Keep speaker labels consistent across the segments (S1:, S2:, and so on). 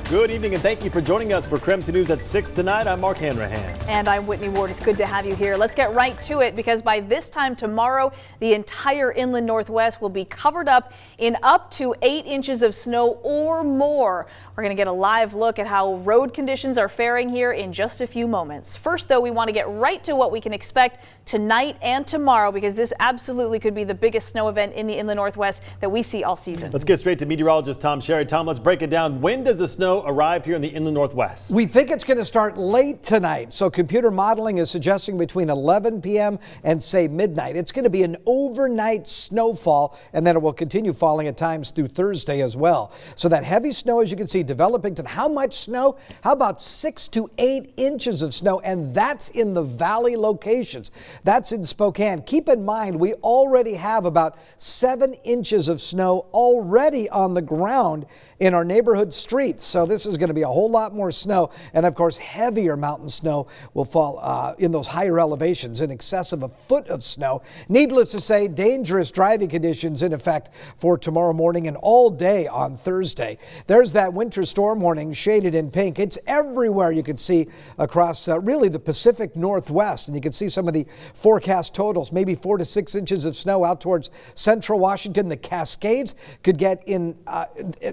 S1: Good evening and thank you for joining us for KREM 2 News at 6 tonight. I'm Mark Hanrahan.
S2: And I'm Whitney Ward. It's good to have you here. Let's get right to it because by this time tomorrow, the entire inland Northwest will be covered up in up to 8 inches of snow or more. We're going to get a live look at how road conditions are faring here in just a few moments. First, though, we want to get right to what we can expect tonight and tomorrow because this absolutely could be the biggest snow event in the inland Northwest that we see all season.
S1: Let's get straight to meteorologist Tom Sherry. Tom, let's break it down. When does the snow arrive here in the inland Northwest?
S3: We think it's going to start late tonight, so computer modeling is suggesting between 11 p.m. and say midnight. It's going to be an overnight snowfall, and then it will continue falling at times through Thursday as well. So that heavy snow, as you can see, developing to how much snow? How about 6 to 8 inches of snow, and that's in the valley locations. That's in Spokane. Keep in mind, we already have about 7 inches of snow already on the ground in our neighborhood streets. So this is going to be a whole lot more snow. And of course, heavier mountain snow will fall in those higher elevations, in excess of a foot of snow. Needless to say, dangerous driving conditions in effect for tomorrow morning and all day on Thursday. There's that winter storm warning shaded in pink. It's everywhere you can see across really the Pacific Northwest. And you can see some of the forecast totals, maybe 4 to 6 inches of snow out towards central Washington. The Cascades could get in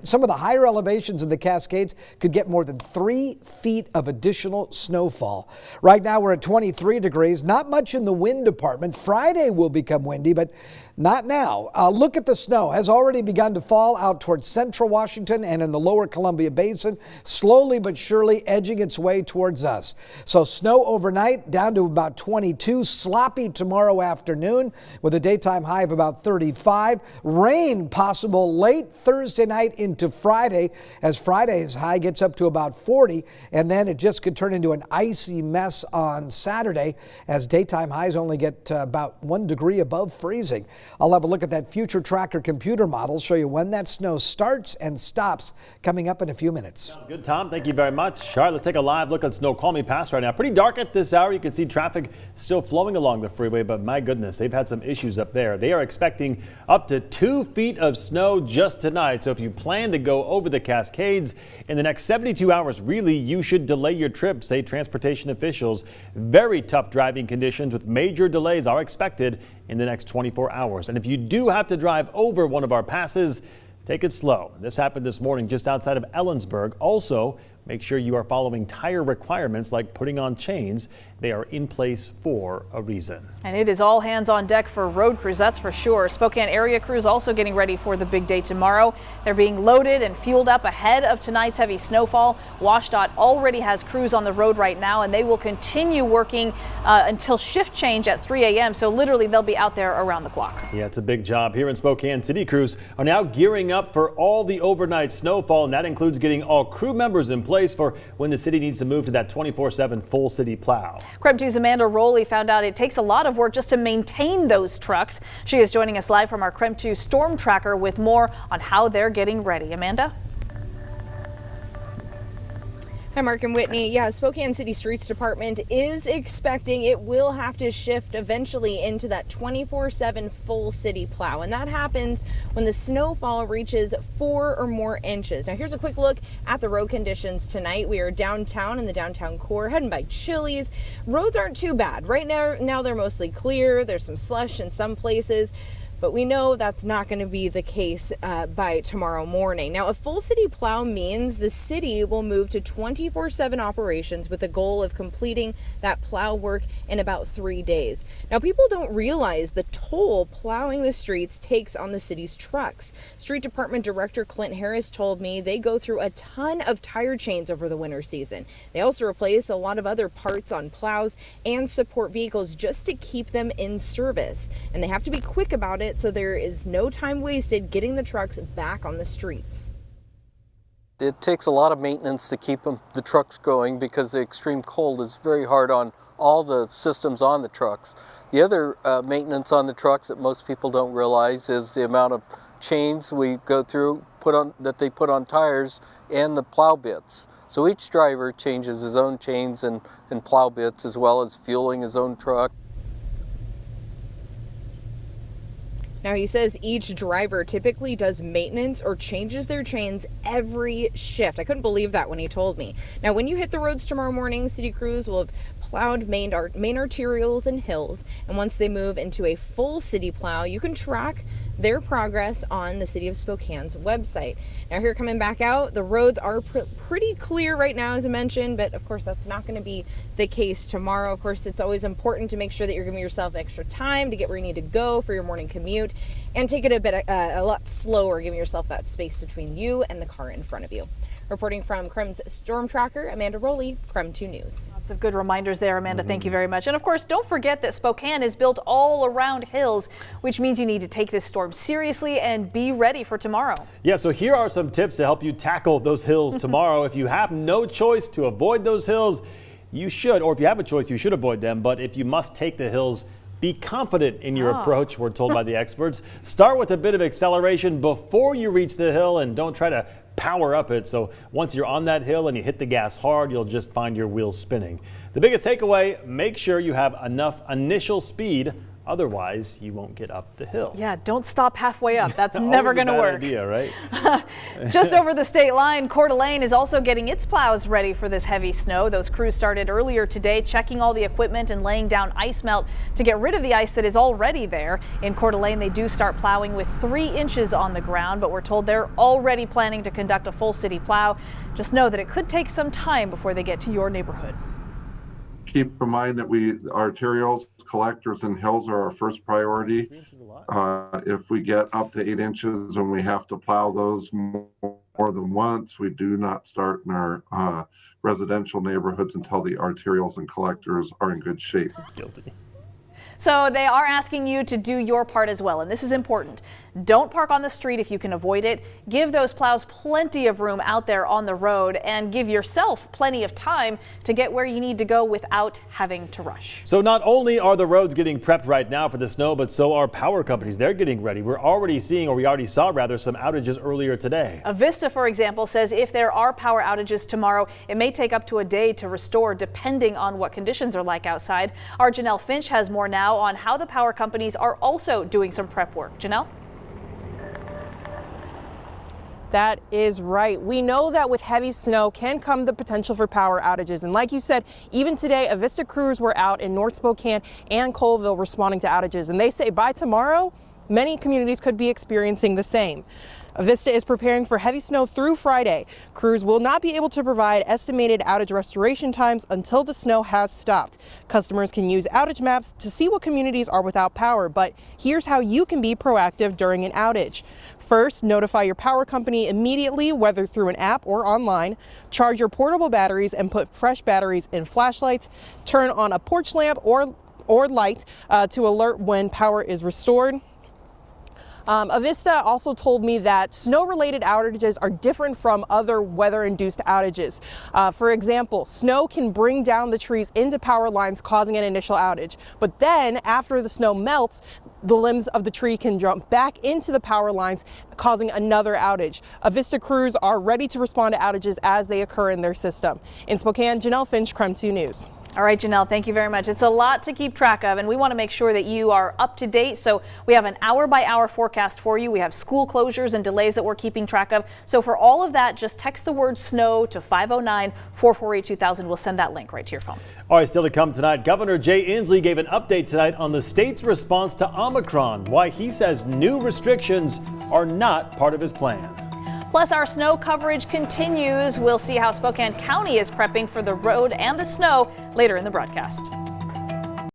S3: some of the higher elevations in the Cascades could get more than 3 feet of additional snowfall. Right now we're at 23 degrees, not much in the wind department. Friday will become windy, but not now. Look at the snow. Has already begun to fall out towards central Washington and in the lower Columbia Basin, slowly but surely edging its way towards us. So snow overnight down to about 22, sloppy tomorrow afternoon with a daytime high of about 35. Rain possible late Thursday night into Friday as Friday's high gets up to about 40, and then it just could turn into an icy mess on Saturday as daytime highs only get about 1 degree above freezing. I'll have a look at that future tracker computer model, show you when that snow starts and stops coming up in a few minutes.
S1: Sounds good, Tom. Thank you very much. All right, let's take a live look at Snoqualmie Pass right now. Pretty dark at this hour. You can see traffic still flowing along the freeway, but my goodness, they've had some issues up there. They are expecting up to 2 feet of snow just tonight. So if you plan to go over the Cascades in the next 72 hours, really, you should delay your trip, say transportation officials. Very tough driving conditions with major delays are expected in the next 24 hours. And if you do have to drive over one of our passes, take it slow. This happened this morning just outside of Ellensburg. Also, make sure you are following tire requirements like putting on chains. They are in place for a reason.
S2: And it is all hands on deck for road crews, that's for sure. Spokane area crews also getting ready for the big day tomorrow. They're being loaded and fueled up ahead of tonight's heavy snowfall. WashDOT already has crews on the road right now, and they will continue working until shift change at 3 a.m. So literally they'll be out there around the clock.
S1: Yeah, it's a big job here in Spokane. City crews are now gearing up for all the overnight snowfall, and that includes getting all crew members in place for when the city needs to move to that 24/7 full city plow.
S2: KREM 2's Amanda Rowley found out it takes a lot of work just to maintain those trucks. She is joining us live from our KREM 2 storm tracker with more on how they're getting ready. Amanda?
S4: Hi, Mark and Whitney. Yeah, Spokane City Streets Department is expecting it will have to shift eventually into that 24/7 full city plow. And that happens when the snowfall reaches 4 or more inches. Now, here's a quick look at the road conditions tonight. We are downtown in the downtown core, heading by Chili's. Roads aren't too bad. Right now they're mostly clear. There's some slush in some places. But we know that's not going to be the case by tomorrow morning. Now, a full city plow means the city will move to 24/7 operations with the goal of completing that plow work in about 3 days. Now, people don't realize the toll plowing the streets takes on the city's trucks. Street Department Director Clint Harris told me they go through a ton of tire chains over the winter season. They also replace a lot of other parts on plows and support vehicles just to keep them in service. And they have to be quick about it, so there is no time wasted getting the trucks back on the streets.
S5: It takes a lot of maintenance to keep the trucks going because the extreme cold is very hard on all the systems on the trucks. The other maintenance on the trucks that most people don't realize is the amount of chains we go through that they put on tires and the plow bits. So each driver changes his own chains and plow bits as well as fueling his own truck.
S4: Now, he says each driver typically does maintenance or changes their chains every shift. I couldn't believe that when he told me. Now, when you hit the roads tomorrow morning, city crews will have plowed main arterials and hills, and once they move into a full city plow, you can track their progress on the City of Spokane's website. Now, here coming back out, the roads are pretty clear right now, as I mentioned, but of course that's not going to be the case tomorrow. Of course, it's always important to make sure that you're giving yourself extra time to get where you need to go for your morning commute, and take it a lot slower, giving yourself that space between you and the car in front of you. Reporting from KREM's Storm Tracker, Amanda Rowley, KREM 2 News.
S2: Lots of good reminders there, Amanda. Thank you very much. And of course, don't forget that Spokane is built all around hills, which means you need to take this storm seriously and be ready for tomorrow. Yeah, so here are some tips to help you tackle those hills tomorrow. If you have no choice to avoid those hills, you should, or if you have a choice, you should avoid them. But if you must take the hills, be confident in your approach, we're told by the experts. Start with a bit of acceleration before you reach the hill, and don't try to power up it. So once you're on that hill and you hit the gas hard, you'll just find your wheels spinning. The biggest takeaway, make sure you have enough initial speed. Otherwise, you won't get up the hill. Yeah, don't stop halfway up. That's never going to work. Idea, right? Just over the state line, Coeur d'Alene is also getting its plows ready for this heavy snow. Those crews started earlier today, checking all the equipment and laying down ice melt to get rid of the ice that is already there. In Coeur d'Alene, they do start plowing with 3 inches on the ground, but we're told they're already planning to conduct a full city plow. Just know that it could take some time before they get to your neighborhood.
S6: Keep in mind that arterials, collectors, and hills are our first priority. If we get up to 8 inches and we have to plow those more than once, we do not start in our residential neighborhoods until the arterials and collectors are in good shape. Guilty.
S2: So they are asking you to do your part as well, and this is important. Don't park on the street if you can avoid it. Give those plows plenty of room out there on the road, and give yourself plenty of time to get where you need to go without having to rush. So not only are the roads getting prepped right now for the snow, but so are power companies. They're getting ready. We already saw some outages earlier today. Avista, for example, says if there are power outages tomorrow, it may take up to a day to restore depending on what conditions are like outside. Our Janelle Finch has more now on how the power companies are also doing some prep work. Janelle?
S7: That is right. We know that with heavy snow can come the potential for power outages. And like you said, even today, Avista crews were out in North Spokane and Colville responding to outages. And they say by tomorrow, many communities could be experiencing the same. Avista is preparing for heavy snow through Friday. Crews will not be able to provide estimated outage restoration times until the snow has stopped. Customers can use outage maps to see what communities are without power, but here's how you can be proactive during an outage. First, notify your power company immediately, whether through an app or online. Charge your portable batteries and put fresh batteries in flashlights. Turn on a porch lamp or light to alert when power is restored. Avista also told me that snow-related outages are different from other weather-induced outages. For example, snow can bring down the trees into power lines, causing an initial outage. But then, after the snow melts, the limbs of the tree can jump back into the power lines, causing another outage. Avista crews are ready to respond to outages as they occur in their system. In Spokane, Janelle Finch, KREM 2 News.
S2: All right, Janelle, thank you very much. It's a lot to keep track of, and we want to make sure that you are up to date. So we have an hour-by-hour forecast for you. We have school closures and delays that we're keeping track of. So for all of that, just text the word SNOW to 509-448-2000. We'll send that link right to your phone. All right, still to come tonight, Governor Jay Inslee gave an update tonight on the state's response to Omicron, why he says new restrictions are not part of his plan. Plus, our snow coverage continues. We'll see how Spokane County is prepping for the road and the snow later in the broadcast.